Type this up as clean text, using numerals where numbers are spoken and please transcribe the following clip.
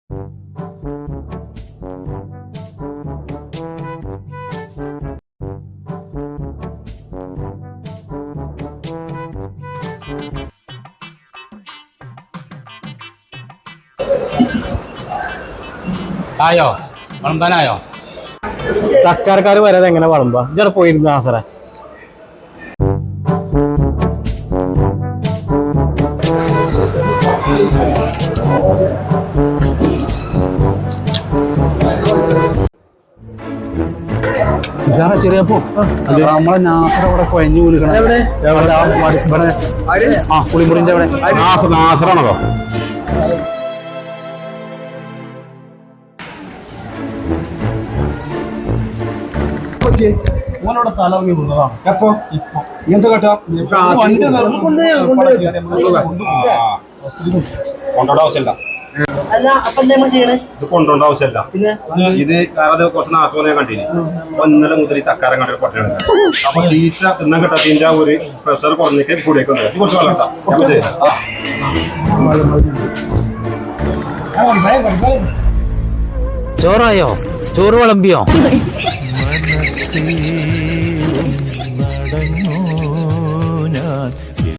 ആയോ വിളമ്പാനായോ? ചക്കാരക്കാർ വരാതെ എങ്ങനെ വളമ്പാ? ഇജ്ജടെ പോയിരുന്ന ആസറ ചെറിയപ്പോ നമ്മളെ നാസർ അവിടെ കൊഴഞ്ഞു കൊടുക്കണം. പുളിമുറിന്റെ അവിടെ നാസറാണോ? ഓനോടെ തലങ്ങി വീണതാണ്. എപ്പോ ഇപ്പൊ ഇങ്ങനത്തെ കേട്ടോ കൊണ്ടോണ്ട ആവശ്യമില്ല. ഇത് കൊണ്ടോണ്ട ആവശ്യമില്ല. ഇത് കാരണം കുറച്ച് നാട്ടുപോലെ കണ്ടിന്. അപ്പൊ ഇന്നലെ മുതൽ ഈ തക്കാരം കണ്ടൊരു പട്ടിയാണ്. അപ്പൊ തീറ്റ തിന്നാൻ കിട്ടാത്തതിന്റെ ആ ഒരു പ്രഷർ കുറഞ്ഞേക്ക് കൂടിയേക്ക് വന്നത്. ഇത് കുറച്ച് വളർത്താം. ചോറായോ? ചോറ് വിളമ്പിയോ?